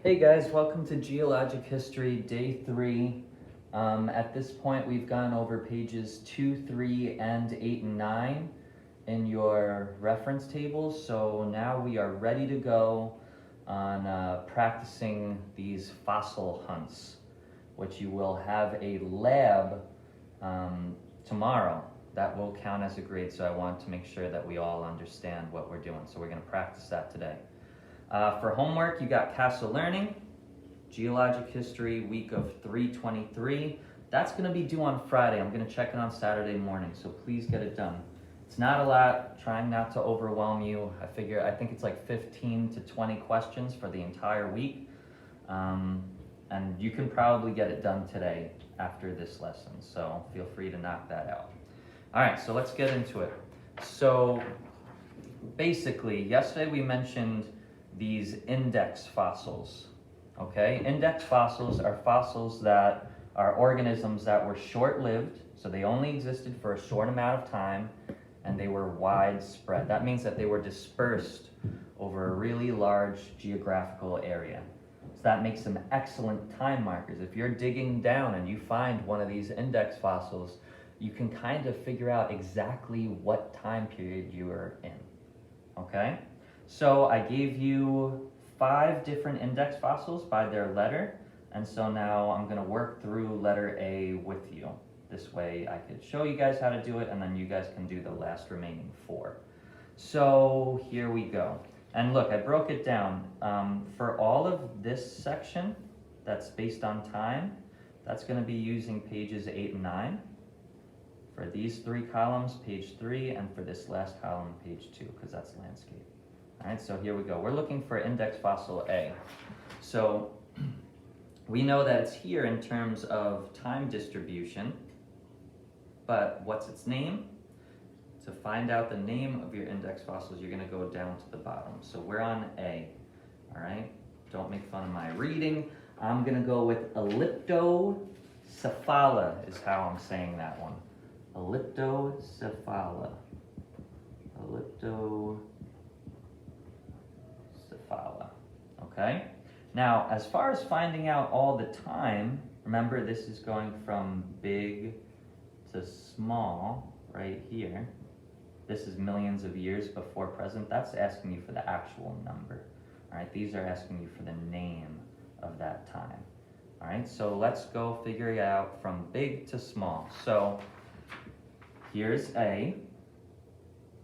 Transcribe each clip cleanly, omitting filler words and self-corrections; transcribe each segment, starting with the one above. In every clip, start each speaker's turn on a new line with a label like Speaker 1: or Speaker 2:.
Speaker 1: Hey guys, welcome to Geologic History, Day 3. At this point, we've gone over pages 2, 3, and 8 and 9 in your reference tables. So now we are ready to go on practicing these fossil hunts, which you will have a lab tomorrow. That will count as a grade, so I want to make sure that we all understand what we're doing. So we're going to practice that today. For homework, you got Castle Learning, Geologic History, week of 323. That's going to be due on Friday. I'm going to check it on Saturday morning, so please get it done. It's not a lot, trying not to overwhelm you. I think it's like 15 to 20 questions for the entire week. And you can probably get it done today after this lesson, so feel free to knock that out. All right, so let's get into it. So basically, yesterday we mentioned these index fossils. Okay, index fossils are fossils that are organisms that were short-lived, so they only existed for a short amount of time, and they were widespread. That means that they were dispersed over a really large geographical area. So that makes them excellent time markers. If you're digging down and you find one of these index fossils, you can kind of figure out exactly what time period you are in. Okay? So I gave you 5 different index fossils by their letter, and so now I'm going to work through letter A with you. This way I could show you guys how to do it, and then you guys can do the last remaining 4. So here we go. And look, I broke it down. For all of this section that's based on time, that's going to be using pages 8 and 9. For these 3 columns, page 3, and for this last column, page 2, because that's landscape. All right, so here we go. We're looking for index fossil A. So we know that it's here in terms of time distribution, but what's its name? To find out the name of your index fossils, you're going to go down to the bottom. So we're on A, all right? Don't make fun of my reading. I'm going to go with elliptocephala is how I'm saying that one. Elliptocephala. Okay? Now, as far as finding out all the time, remember this is going from big to small right here. This is millions of years before present. That's asking you for the actual number. All right, these are asking you for the name of that time. All right, so let's go figure it out from big to small. So here's A,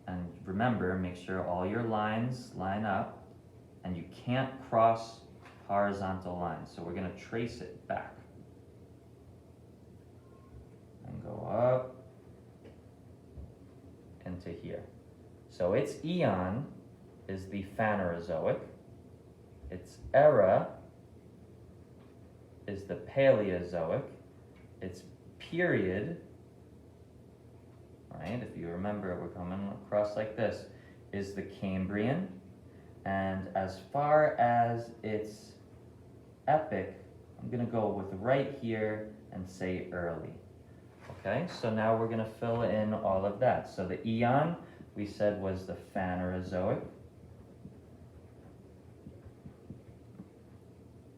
Speaker 1: and remember, make sure all your lines line up, and you can't cross horizontal lines. So we're going to trace it back and go up into here. So its eon is the Phanerozoic, its era is the Paleozoic, its period, right, if you remember, we're coming across like this, is the Cambrian, and as far as its epoch, I'm going to go with right here and say early. Okay, so now we're going to fill in all of that. So the eon, we said, was the Phanerozoic.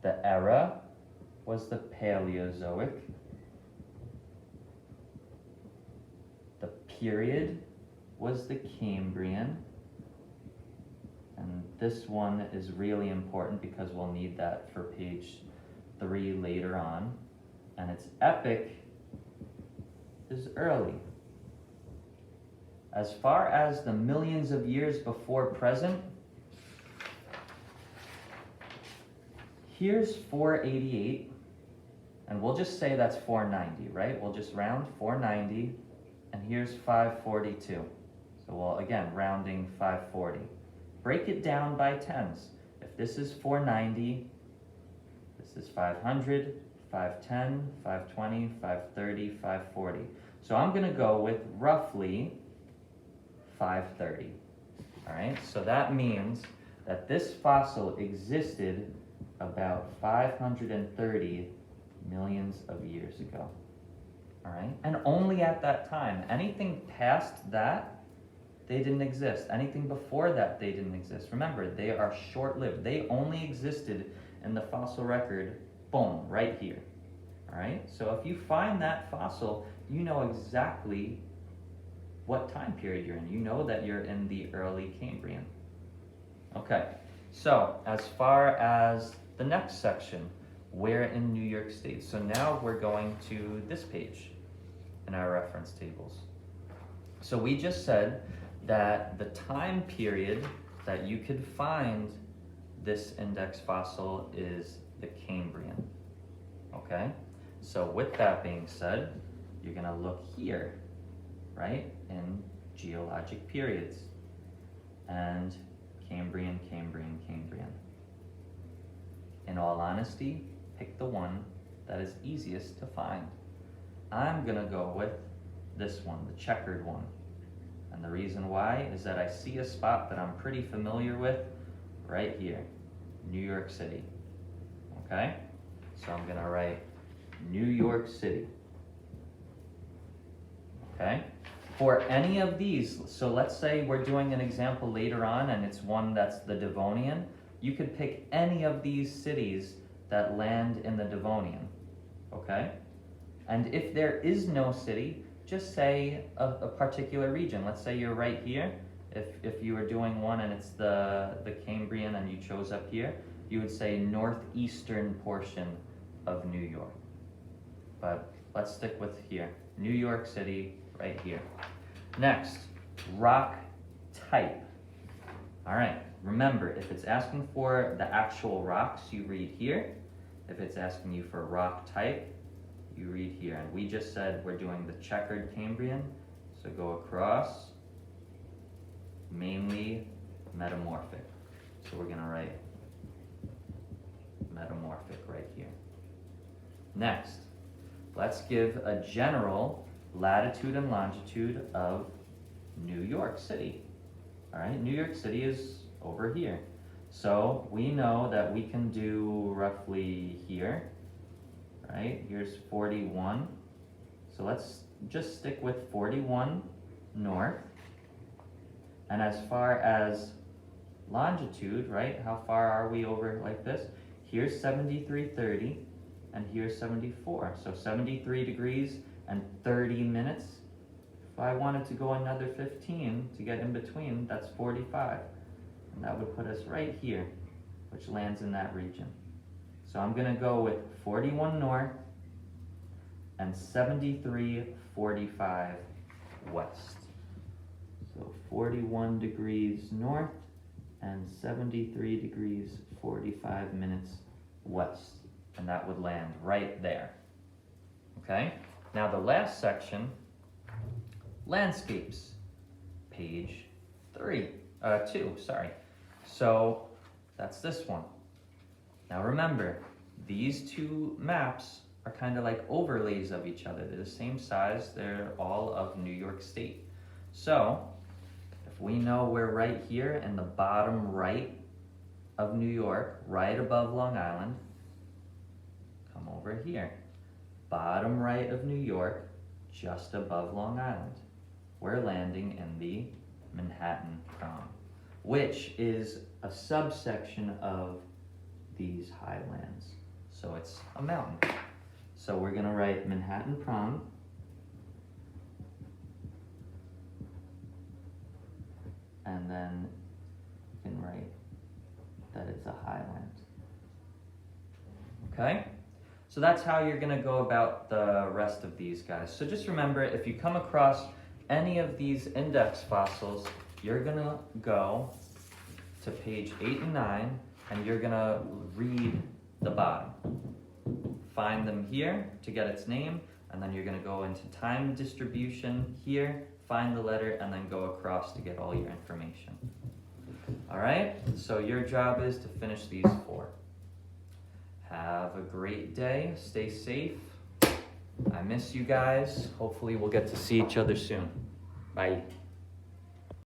Speaker 1: The era was the Paleozoic. The period was the Cambrian. And this one is really important because we'll need that for page 3 later on. And its epoch is early. As far as the millions of years before present, here's 488, and we'll just say that's 490, right? We'll just round 490, and here's 542. So we'll, again, rounding 540. Break it down by tens. If this is 490, this is 500, 510, 520, 530, 540. So I'm going to go with roughly 530. All right, so that means that this fossil existed about 530 millions of years ago. All right, and only at that time. Anything past that, they didn't exist. Anything before that, they didn't exist. Remember, they are short-lived. They only existed in the fossil record, boom, right here. All right, so if you find that fossil, you know exactly what time period you're in. You know that you're in the early Cambrian. Okay, so as far as the next section, where in New York State? So now we're going to this page in our reference tables. So we just said that the time period that you could find this index fossil is the Cambrian. Okay, so with that being said, you're gonna look here, right, in geologic periods, and Cambrian, Cambrian, Cambrian. In all honesty, pick the one that is easiest to find. I'm gonna go with this one, the checkered one. And the reason why is that I see a spot that I'm pretty familiar with right here, New York City. Okay? So I'm gonna write New York City. Okay? For any of these, so let's say we're doing an example later on and it's one that's the Devonian, you could pick any of these cities that land in the Devonian. Okay? And if there is no city, just say a particular region. Let's say you're right here. If you were doing one and it's the Cambrian and you chose up here, you would say northeastern portion of New York. But let's stick with here. New York City, right here. Next, rock type. All right, remember, if it's asking for the actual rocks, you read here. If it's asking you for rock type, you read here. And we just said we're doing the checkered Cambrian, so go across, mainly metamorphic. So we're gonna write metamorphic right here. Next, let's give a general latitude and longitude of New York City. All right, New York City is over here. So we know that we can do roughly here, right? Here's 41. So let's just stick with 41 north. And as far as longitude, right? How far are we over like this? Here's 73.30 and here's 74. So 73 degrees and 30 minutes. If I wanted to go another 15 to get in between, that's 45. And that would put us right here, which lands in that region. So I'm gonna go with 41 north and 73.45 west. So 41 degrees north and 73 degrees 45 minutes west. And that would land right there. Okay? Now the last section, landscapes, page 2, sorry. So that's this one. Now remember, these two maps are kind of like overlays of each other. They're the same size, they're all of New York State. So if we know we're right here in the bottom right of New York, right above Long Island, come over here. Bottom right of New York, just above Long Island. We're landing in the Manhattan Prom, which is a subsection of these highlands. So it's a mountain. So we're gonna write Manhattan Prom. And then you can write that it's a highland. Okay? So that's how you're gonna go about the rest of these guys. So just remember, if you come across any of these index fossils, you're gonna go to page 8 and 9, and you're gonna read the bottom. Find them here to get its name, and then you're gonna go into time distribution here, find the letter, and then go across to get all your information. All right, so your job is to finish these 4. Have a great day, stay safe. I miss you guys. Hopefully we'll get to see each other soon. Bye.